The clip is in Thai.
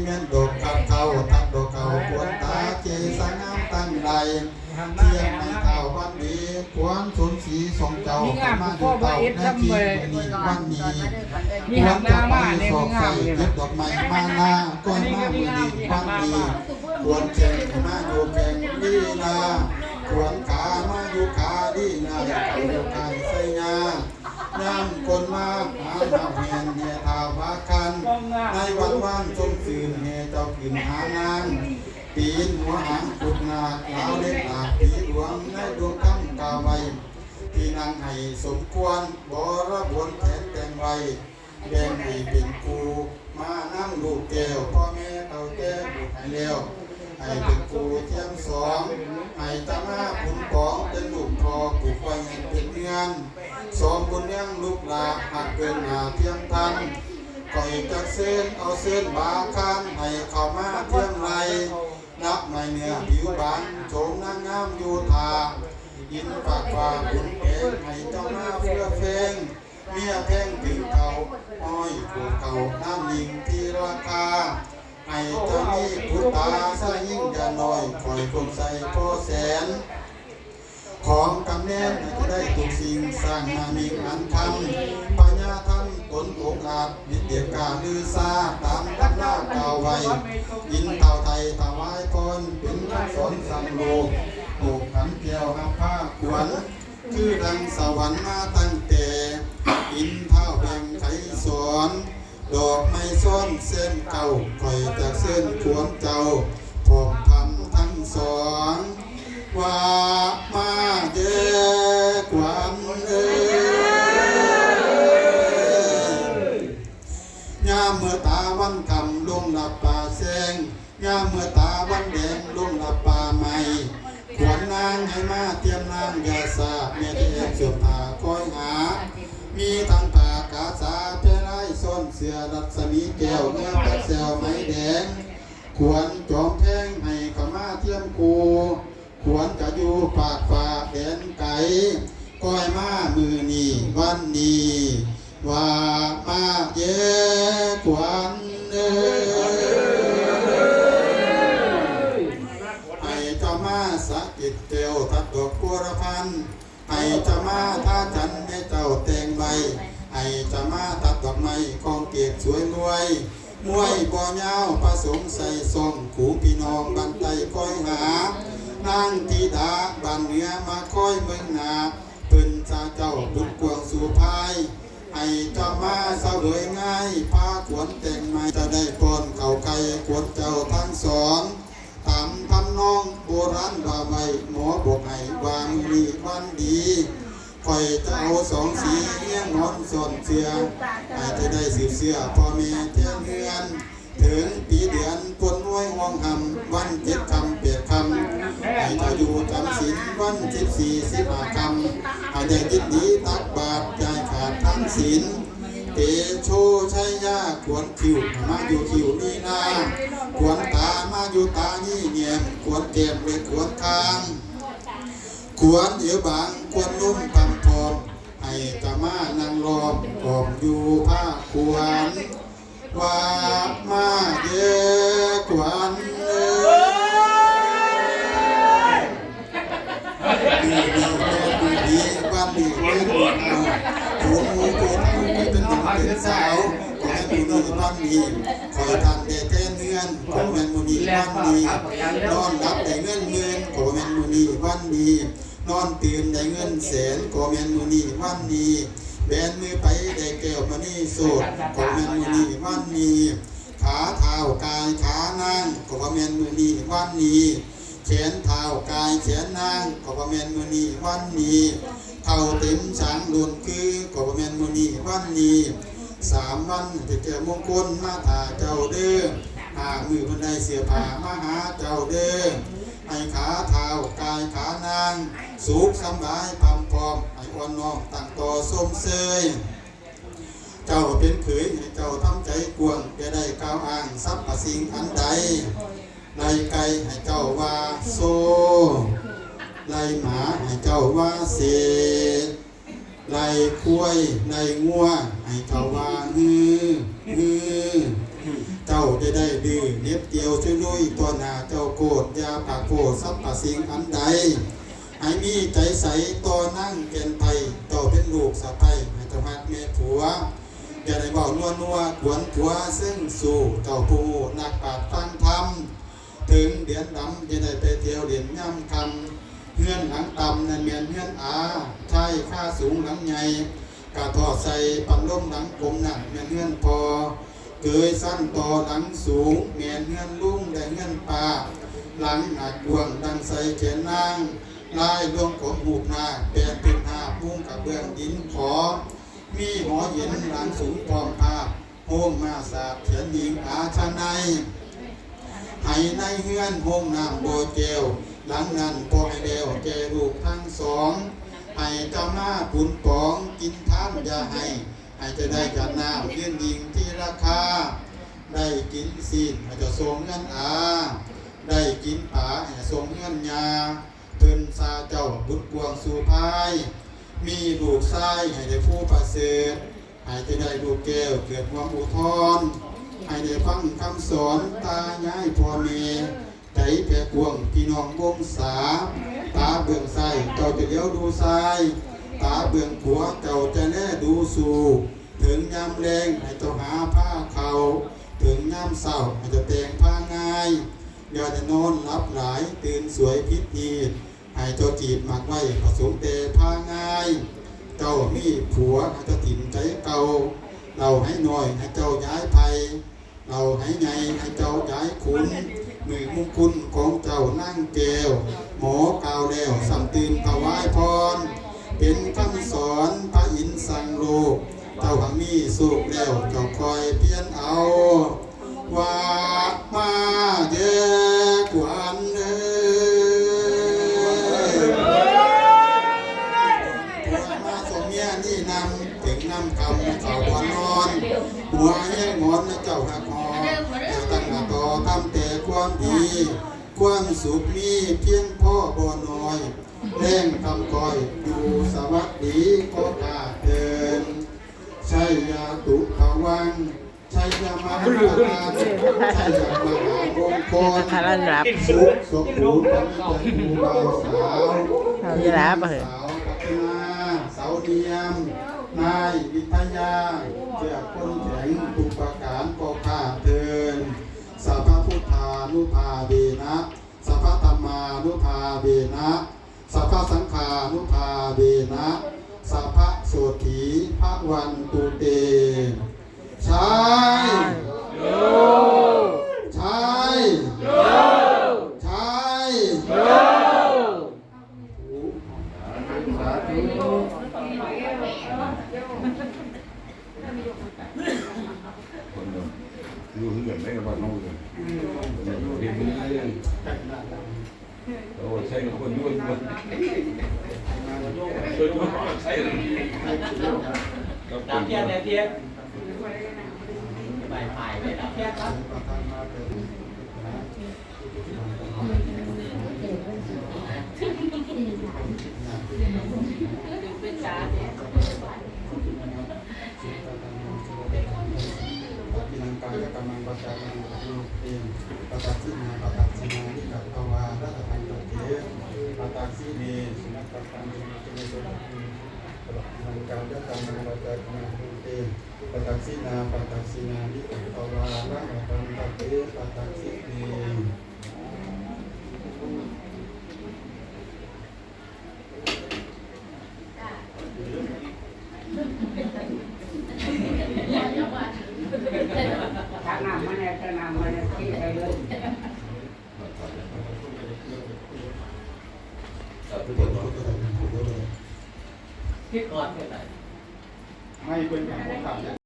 เมียนดอกกับเขาตัดดอกเขาปวดตาเจสงามตั้งใดเทียนไม่เท่าวันดีควรสมศรีทรงเจ้ามาดูเต่าแน่ทีนี้วันนี้ควรจะไปสอบใส่เก็บดอกไม้มาหน้าก้อนมามือดีวันนี้ควรแข่งมาอยู่แข่งดีนาควรขามาอยู่ขาดีนาอยู่ไก่ใส่ยาน้ำคนมาหาเห่าเฮียนเฮียทาวาคันในวันว่างชมสื่นเฮียเจ้าขึ้นหานางปีนหัวหางขุดนาขาวเล็กหลากผีหลวงในดวงคำกาไวที่นางให้สมควรบระบวนแขนแต่งไว้แบ่งให้เป็นกูมานั่งลูกแก้วพ่อแม่เขาแก้บุตรให้เร็วให้เป็นกูเทียมสองให้ตามาขุนปองเป็นลูกพอกูคอยให้เป็นเงินสองบุญยังลูกหลาหักเกินหาเทียมทันก่อยจักเส้นเอาเส้นบาคันให้เข้ามาเทียมไรนับไม่เนื้อผิวบางโฉมนางงามอยู่ทายินปากว่าบุญเพ่งให้เจ้าหน้าเพื่อเพ่งเมียแพ่งถึงเขาอ้อยผูกเขาน้ำยิงที่ราคาให้เจ้านี้พุทธาสร้างยิ่งอย่าน้อยคอยคงใส่พ่อแสนของกำเนิดจะได้ทุกสิ่งสร้างมามีอันทำปัญญาธรรมตนองอาจวิเดียกาลือซาตามตักหน้าเก่าไว้ยินเต่าไทยถวายพรเป็นคำสอนสั่งโลกปลูกขันเกี่ยวหักผ้าขวัญคือดังสวรรค์มาตั้งแต่อินเท้าแบ่งไขสอนดอกไม้ซ้อนเส้นเก่าคอยจากเส้นขวนเจ้าผมทำทั้งสองว่ามาเด้อกวนยามเมื่อตาวันคำลงหลับป่าแสงยามเมื่อตาวันแดงลงหลับป่าใหม่ขวนนางให้มาเตรียมนางยาสาเมียที่เสือผ้าคอยหามีทั้งผ้ากาสาเพลายซ่อนเสือรัศมีแก้วเนื้อแปดแซวไม้แดงขวนจอมแทงให้ขมาเทียมกูควรจะอยู่ปากฝ่าแดนไก่ก้อยมามือนีวันนี้ว่ามาเย่ขวัญให้เจ้ามาสักกิจเตียวทัดดอกบัวระพันให้เจ้ามาท่าจันให้เจ้าแต่งใบให้เจ้ามาตัดดอกไม้กองเก็บสวยมวยบ่อยาวผสมใส่ซองขู่พี่น้องบันไตก้อยหานางธิดาบ้านเหนือมาคอยเมืองนาเพิ่นชาเจ้าบุญกวงสู่ภายให้เจ้ามาเศร้าโดยง่ายพาขวนแต่งไม้จะได้ปอนเข่าไก่ขวนเจ้าทั้งสองทำน้องโบราณว่าไว้หมอบอกให้วางมีวันดีคอยจะเอาสองสีเลี้ยงนอนส่วนเสือให้จะได้สืบเสื้อพ่อแม่เที่ยงเฮือนถึงปีเดือนคนน้อยห้องหำวันเจ็ดคำเปียดคำให้เจ้าอยู่จำศีลวัน14-15 คำให้ได้ยินดีตักบาตรใจขาดทั้งศีลเตโชชัยยาขวนคิวมาอยู่คิวนี่นาขวนตามาอยู่ตานี่เงียบขวนเก็บเลยขวนคางขวนเดี๋ยวบางขวนนุ่มตำทองให้กะมานั่งรอบกอบอยู่ผ้าขวนว่ามาเด้อขวัญดีวันดีเอาผู้เป็นหนุ่มเป็นสาวขอให้ผู้นี้วันดีคอยทำได้แท้เงื่อนขอแม่นมูนีวันดีนอนรับได้เงินหมื่นขอแม่นมูนีวันดีนอนตื่นได้เงินแสนขอแม่นมูนีวันดีแบนมือไปได้แก้วมานี่โสดขอแม่นมือนี่วันนี้ขาเท้ากายขานั่งขอแม่นมือนี่วันนี้แขนเท้ากายแขนนั่งขอแม่นมือนี่วันนี้เท้าเต็มช้างลุนคือขอแม่นมือนี่วันนี้3 วันจะเจอมงคลมาถ่าเจ้าเด้อมือบันไดเสียผ้ามาหาเจ้าเด้อให้ขาเท้ากายขานางสุขสบายพำพร้อมให้อ่อนน้อมตั้งต่อส้มเสยเจ้าเป็นเขยให้เจ้าทำใจกวงจะได้ก้าวอ้างทรัพย์สิ่งอันใดไล่ไก่ให้เจ้าว่าโซไล่หมาให้เจ้าว่าเศษไล่ควายไล่งัวให้เจ้าว่าฮือ เจ้าจะได้ดื้อเน็บเตียวช่วยลุยตัวหน้าเจ้าโกรธยาปากโกรธสัพพสิ่งอันใดให้มีใจใสต่อนั่งเกณฑ์ไทยเจ้าเป็นลูกสะใภ้ให้เจ้าหักแม่ผัวอย่าได้เบานัวขวนผัวซึ่งสู่เจ้าผู้นักปราชญ์ฟังธรรมถึงเดือนดำจะได้ไปเที่ยวเรียนย่ำคำเฮือนหลังต่ำนั่นเมียนเฮือนอาใช่ค่าสูงหลังใหญ่กะทอดใส่ปันล้มหลังกลมนั่นเมียนเฮือนพอเกยสั้นต่อหลังสูงเมียนเฮือนลุ่งได้เฮือนป่าหลังหนักดวงดังใส่แขนนางลายดวงผมหูหน้าแปดเป็นหาพุ่งกับเบื้องดินขอมีหอเย็นหลังสูงพร้อมภาพโฮมมาสาบเขียนหญิงอาชาในให้ในเฮือนโฮมน้ำโบเจลหลังนั้นพอให้เดียวแกลูกทั้งสองให้เจ้าหน้าขุนปองกินท่านอย่าให้จะได้จัดน้ำเลื่อนยิงที่ราคาได้กินซีนให้จะส่งเงินอาได้กินป่าให้ส่งเงินยาเพิ่นซาเจ้าบุตรกวงสู่พายมีลูกชายให้ได้ผู้ประเสริฐให้จะได้ลูกแก้วเกิดความอุทธรให้ได้ฟังคำสอนตายายพ่อแม่ใจแผ่กวงพี่น้องวงศาตาเบื้องซ้ายเจ้าจะเลี้ยวดูซ้ายตาเบื้องขวาเจ้าจะแลดูสู่ถึงยามแรงให้เจ้าหาผ้าเขาถึงยามเศร้าให้เจ้าแต่งผ้าง่ายอย่าจะนอนหลับหลายตื่นสวยพิธีให้เจ้าจีบหมักไว้ผสมเตผ้าง่ายเจ้ามีผัวให้เจ้าถิ่นใจเก่าเราให้หน่อยให้เจ้าย้ายภัยเราให้ไงให้เจ้าย้ายคุณมือมุงคุณของเจ้านั่งแก้วหมอกาวแล้วสำตื่นถวายพรเป็นคำสอนพระอินทร์สั่งโลกเจ้าหังมีสุขแล้วเจ้าคอยเพียนเอาว่ามาเยกวันเอ้ยมาสมเมียนี่นำถึงนำคำเจ้าบ่นอนหัวแย่งอนเจ้าหักหอแต่ตั้งต่อทำแต่ความดีความสุขมีเพียงพ่อบ่น้อยแรงคำคอยอยู่สวัสดีก็ขาดเดินใช่ยาตุภวังใช่ยามาพาใช่ยามาหามงคลสุขสมบูรณ์ของผู้บ่าวสาวสาวพัฒนาสาวเนียมนายวิทยาเจ้าคนแข็งทุกประการก็ขาดเดินสัพพพุทธานุภาเวนะสัพพธรรมานุภาเวนะสัพพสังฆานุภาเวนะสัพพโสถีภะวันตุเตใช่ใช่ใช่รู้เรื่องได้กับว่าน้องเลยเรียนรู้เรื่องโอ้ใช่คนด้วยคนใช่เลยตามเทียนเนี่ยเทียนใบไผ่ไม่ตามเทียนครับเป็นชาเนี่ยนังกายกรรมังปัจจัยนังตุเตปัตตินาปัตตินานิกัตวารัตตังเตปัตติเนสุนัตตังเตเนโสนังกายกรรมังปัจจัยนังตุเตปัตตินาปัตตินานิกัตวารัตตังเตปัตติเนถ้าน้ำมันจะน้ำมันที่ไปเลยที่ก่อนเท่าไหร่ไม่เป็นอย่างของ